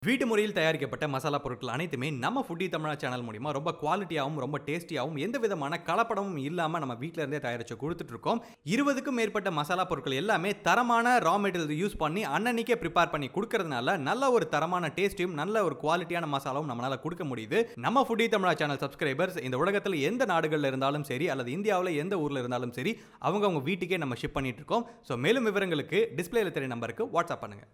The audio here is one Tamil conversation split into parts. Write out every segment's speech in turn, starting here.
வீட்டு முறையில் தயாரிக்கப்பட்ட மசாலா பொருட்கள் அனைத்துமே நம்ம ஃபுட்டி தமிழா சேனல் மூலியமா ரொம்ப குவாலிட்டியாகவும் ரொம்ப டேஸ்டியாகவும் எந்த விதமான கலப்படமும் இல்லாமல் நம்ம வீட்டில இருந்தே தயாரிச்சு கொடுத்துட்டு இருக்கோம். 20க்கும் மேற்பட்ட மசாலா பொருட்கள் எல்லாமே தரமான ரா மெட்டீரியல் யூஸ் பண்ணி அன்னன்னைக்கே ப்ரிப்பேர் பண்ணி கொடுக்கறதுனால நல்ல ஒரு தரமான டேஸ்டியும் நல்ல ஒரு குவாலிட்டியான மசாலாவும் நம்மளால கொடுக்க முடியுது. நம்ம ஃபுட்டி தமிழா சேனல் சப்ஸ்கிரைபர்ஸ் இந்த உலகத்தில் எந்த நாடுகளில் இருந்தாலும் சரி அல்லது இந்தியாவில் எந்த ஊரில் இருந்தாலும் சரி அவங்க வீட்டுக்கே நம்ம ஷிப் பண்ணிட்டு இருக்கோம். ஸோ மேலும் விவரங்களுக்கு டிஸ்பிளேல தெரிய நம்பருக்கு வாட்ஸ்அப் பண்ணுங்க.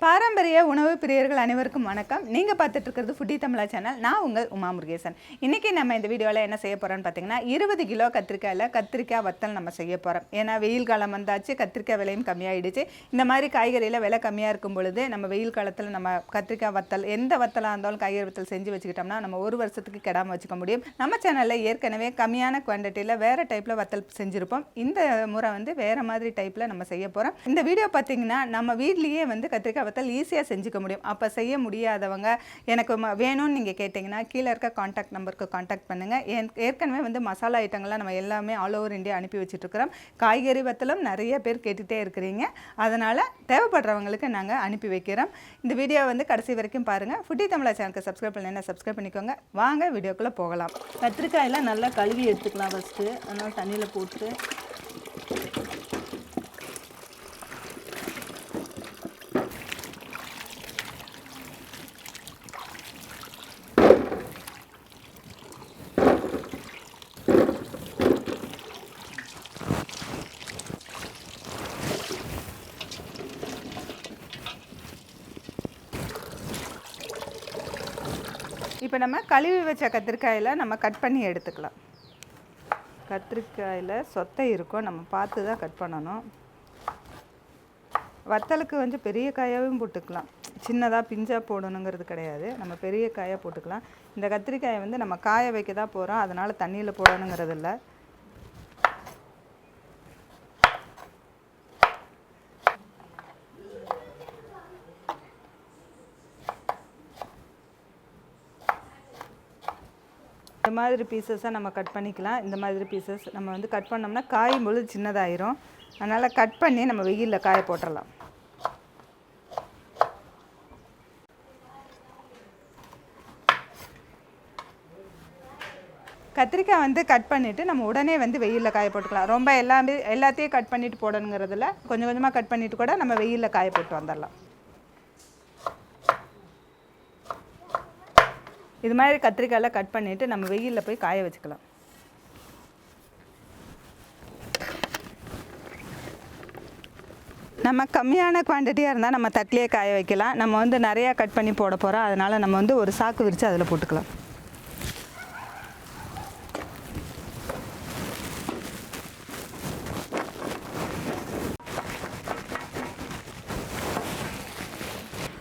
பாரம்பரிய உணவு பிரியர்கள் அனைவருக்கும் வணக்கம். நீங்கள் பார்த்துட்டு இருக்கிறது ஃபுட்டி தமிழா சேனல். நான் உங்கள் உமா முருகேசன். இன்றைக்கி நம்ம இந்த வீடியோவில் என்ன செய்ய போகிறோம்னு பார்த்தீங்கன்னா 20 கிலோ கத்திரிக்காயில் கத்திரிக்காய் வத்தல் நம்ம செய்ய போகிறோம். ஏன்னா வெயில் காலம் வந்தாச்சு, கத்திரிக்காய் விலையும் கம்மியாகிடுச்சு. இந்த மாதிரி காய்கறியில் விலை கம்மியாக இருக்கும் பொழுது நம்ம வெயில் காலத்தில் நம்ம கத்திரிக்காய் வத்தல் எந்த வத்தலாக இருந்தாலும் காய்கறி வத்தல் செஞ்சு வச்சுக்கிட்டோம்னா நம்ம ஒரு வருஷத்துக்கு கெடாமல் வச்சுக்க முடியும். நம்ம சேனலில் ஏற்கனவே கம்மியான குவான்டிட்டியில் வேறு டைப்பில் வத்தல் செஞ்சுருப்போம். இந்த முறை வேறு மாதிரி டைப்பில் நம்ம செய்ய போகிறோம். இந்த வீடியோ பார்த்திங்கன்னா நம்ம வீட்லேயே கத்திரிக்காய் வத்தல் ஈஸியாக செஞ்சுக்க முடியும். அப்போ செய்ய முடியாதவங்க எனக்கு வேணும்னு நீங்கள் கேட்டிங்கன்னா கீழே இருக்க காண்டாக்ட் நம்பருக்கு காண்டாக்ட் பண்ணுங்கள். ஏற்கனவே மசாலா ஐட்டங்கள்லாம் நம்ம எல்லாமே ஆல் ஓவர் இந்தியா அனுப்பி வச்சுட்ருக்கிறோம். காய்கறி வத்தலும் நிறைய பேர் கேட்டுகிட்டே இருக்கிறீங்க. அதனால் தேவைப்படுறவங்களுக்கு நாங்கள் அனுப்பி வைக்கிறோம். இந்த வீடியோ கடைசி வரைக்கும் பாருங்கள். ஃபுட்டி தமிழா சேனலுக்கு சப்ஸ்கிரைப் பண்ணலைன்னா சப்ஸ்கிரைப் பண்ணிக்கோங்க. வாங்க வீடியோக்குள்ளே போகலாம். கத்திரிக்காயெல்லாம் நல்லா கழுவி எடுத்துக்கலாம் ஃபஸ்ட்டு. அதனால் தண்ணியில் போட்டு இப்போ நம்ம கழுவி வச்ச கத்திரிக்காயில் நம்ம கட் பண்ணி எடுத்துக்கலாம். கத்திரிக்காயில் சொத்தை இருக்கும், நம்ம பார்த்து தான் கட் பண்ணணும். வத்தலுக்கு பெரிய காயாகவும் போட்டுக்கலாம், சின்னதாக பிஞ்சாக போடணுங்கிறது கிடையாது. நம்ம பெரிய காயாக போட்டுக்கலாம். இந்த கத்திரிக்காயை நம்ம காய வைக்க தான் போகிறோம், அதனால் தண்ணியில் போடணுங்கிறது இல்லை. இந்த மாதிரி பீசஸாக நம்ம கட் பண்ணிக்கலாம். இந்த மாதிரி பீசஸ் நம்ம கட் பண்ணோம்னா காயும் பொழுது சின்னதாயிரும். அதனால் கட் பண்ணி நம்ம வெயிலில் காய போட்டுடலாம். கத்திரிக்காய் கட் பண்ணிவிட்டு நம்ம உடனே வெயிலில் காய போட்டுக்கலாம். ரொம்ப எல்லாத்தையும் கட் பண்ணிவிட்டு போடணுங்கிறதுல கொஞ்சம் கொஞ்சமாக கட் பண்ணிவிட்டு கூட நம்ம வெயிலில் காய போட்டு வந்துடலாம். இது மாதிரி கத்திரிக்காயெல்லாம் கட் பண்ணிவிட்டு நம்ம வெயிலில் போய் காய வச்சுக்கலாம். நம்ம கம்மியான குவான்டிட்டியாக இருந்தால் நம்ம தட்டிலே காய வைக்கலாம். நம்ம நிறையா கட் பண்ணி போட போகிறோம். அதனால் நம்ம ஒரு சாக்கு விரித்து அதில் போட்டுக்கலாம்.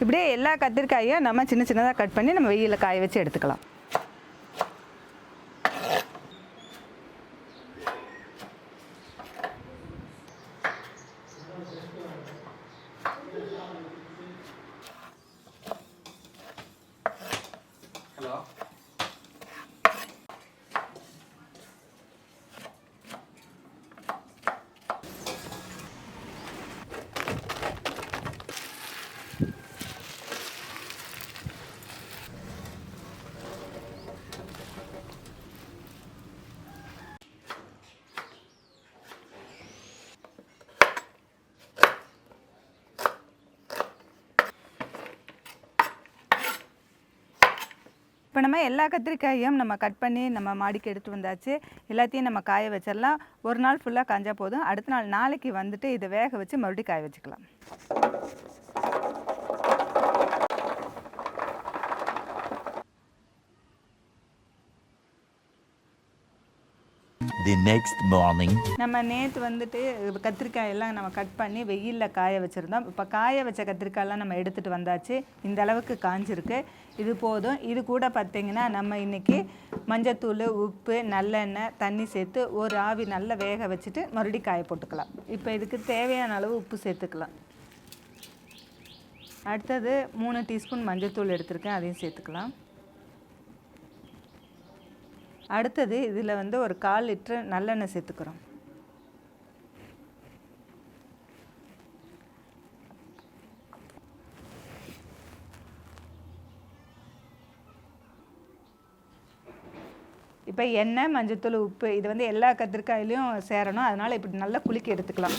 இப்படியே எல்லா கத்திரிக்காயும் நம்ம சின்ன சின்னதாக கட் பண்ணி நம்ம வெயிலில் காய வச்சு எடுத்துக்கலாம். இப்போ நம்ம எல்லா கத்திரிக்காயும் நம்ம கட் பண்ணி நம்ம மாடிக்கு எடுத்து வந்தாச்சு. எல்லாத்தையும் நம்ம காய வச்சிடலாம். ஒரு நாள் ஃபுல்லாக காஞ்சா போதும். அடுத்த நாளைக்கு இதை வேக வச்சு மறுபடியும் காய வச்சுக்கலாம். the next morning. நம்ம நேற்று வந்துட்டு கத்திரிக்காய் எல்லாம் நம்ம கட் பண்ணி வெயிலில் காய வச்சுருந்தோம். இப்போ காய வச்ச கத்திரிக்காயெல்லாம் நம்ம எடுத்துகிட்டு வந்தாச்சு. இந்த அளவுக்கு காஞ்சிருக்கு. இது போதும். இது கூட பார்த்திங்கன்னா நம்ம இன்றைக்கி மஞ்சத்தூள், உப்பு, நல்லெண்ணெய், தண்ணி சேர்த்து ஒரு ஆவி நல்லா வேக வச்சுட்டு மறுபடியும் காய போட்டுக்கலாம். இப்போ இதுக்கு தேவையான அளவு உப்பு சேர்த்துக்கலாம். அடுத்தது 3 டீஸ்பூன் மஞ்சத்தூள் எடுத்திருக்கேன், அதையும் சேர்த்துக்கலாம். அடுத்தது இதில் வந்து ஒரு 1/4 லிட்டர் நல்லெண்ணெய் சேர்த்துக்கிறோம். இப்போ எண்ணெய், மஞ்சத்தூள், உப்பு இது வந்து எல்லா கத்திரிக்காயிலையும் சேரணும். அதனால் இப்படி நல்லா குலுக்கி எடுத்துக்கலாம்.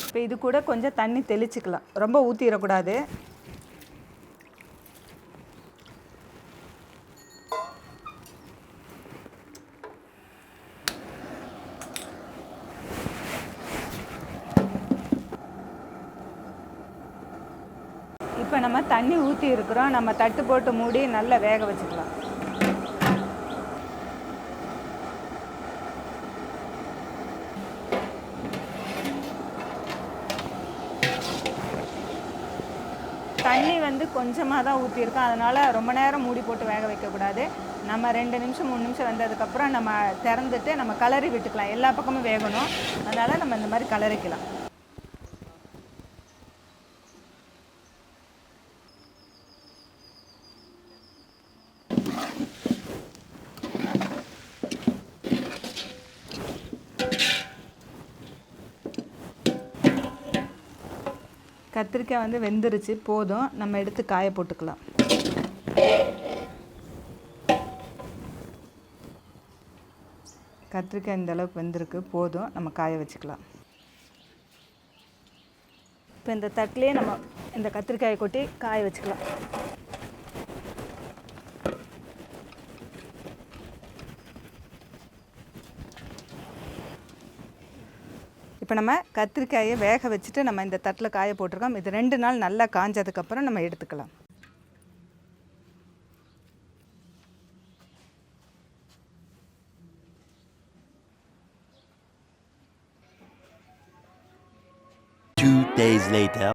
இப்போ இது கூட கொஞ்சம் தண்ணி தெளிச்சுக்கலாம், ரொம்ப ஊற்றிடக்கூடாது. இப்போ நம்ம தண்ணி ஊற்றி இருக்கிறோம். நம்ம தட்டு போட்டு மூடி நல்லா வேக வச்சுக்கலாம். தண்ணி வந்து கொஞ்சமாக தான் ஊற்றிருக்கோம். அதனால் ரொம்ப நேரம் மூடி போட்டு வேக வைக்கக்கூடாது. நம்ம 2 நிமிஷம் 3 நிமிஷம் வந்ததுக்கப்புறம் நம்ம திறந்துட்டு நம்ம கலரி விட்டுக்கலாம். எல்லா பக்கமும் வேகணும். அதனால் நம்ம இந்த மாதிரி கலரிக்கலாம். கத்திரிக்காய் வந்து வெந்துருச்சு, போதும். நம்ம எடுத்து காய போட்டுக்கலாம். கத்திரிக்காய் இந்த அளவுக்கு வெந்திருக்கு, போதும். நம்ம காய வச்சுக்கலாம். இப்போ இந்த தட்டிலே நம்ம இந்த கத்திரிக்காயை கொட்டி காய வச்சுக்கலாம். இப்போ நம்ம கத்திரிக்காயை வேக வச்சுட்டு நம்ம இந்த தட்டில் காய போட்டிருக்கோம். இது 2 நாள் நல்லா காஞ்சதுக்கப்புறம் நம்ம எடுத்துக்கலாம். Two days later.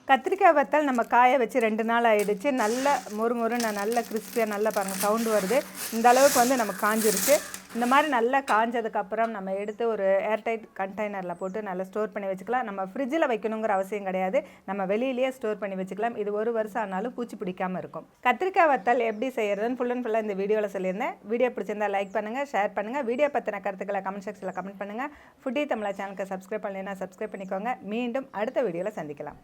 கத்திரிக்காய் வத்தல் நம்ம காய வச்சு 2 நாள் ஆகிடுச்சு. நல்ல மொறுமொறுன்னு நல்ல கிறிஸ்பியாக நல்லா பாருங்கள் சவுண்டு வருது. இந்த அளவுக்கு வந்து நம்ம காஞ்சிருச்சு. இந்த மாதிரி நல்லா காஞ்சதுக்கப்புறம் நம்ம எடுத்து ஒரு ஏர்டைட் கண்டெய்னரில் போட்டு நல்லா ஸ்டோர் பண்ணி வச்சுக்கலாம். நம்ம ஃப்ரிட்ஜில் வைக்கணுங்கிற அவசியம் கிடையாது. நம்ம வெளியிலேயே ஸ்டோர் பண்ணி வச்சுக்கலாம். இது 1 வருஷம் ஆனாலும் பூச்சி பிடிக்காமல் இருக்கும். கத்திரிக்காய் வத்தல் எப்படி செய்கிறதுன்னு ஃபுல்லாக இந்த வீடியோவில் சொல்லியிருந்தேன். வீடியோ பிடிச்சிருந்தால் லைக் பண்ணுங்கள், ஷேர் பண்ணுங்கள். வீடியோ பற்றின கருத்துக்களை கமெண்ட் செக்ஷனில் கமெண்ட் பண்ணுங்கள். ஃபுட்டி தமிழா சேனலுக்கு சப்ஸ்கிரைப் பண்ணலைன்னா சப்ஸ்கிரைப் பண்ணிக்கோங்க. மீண்டும் அடுத்த வீடியோவில் சந்திக்கலாம்.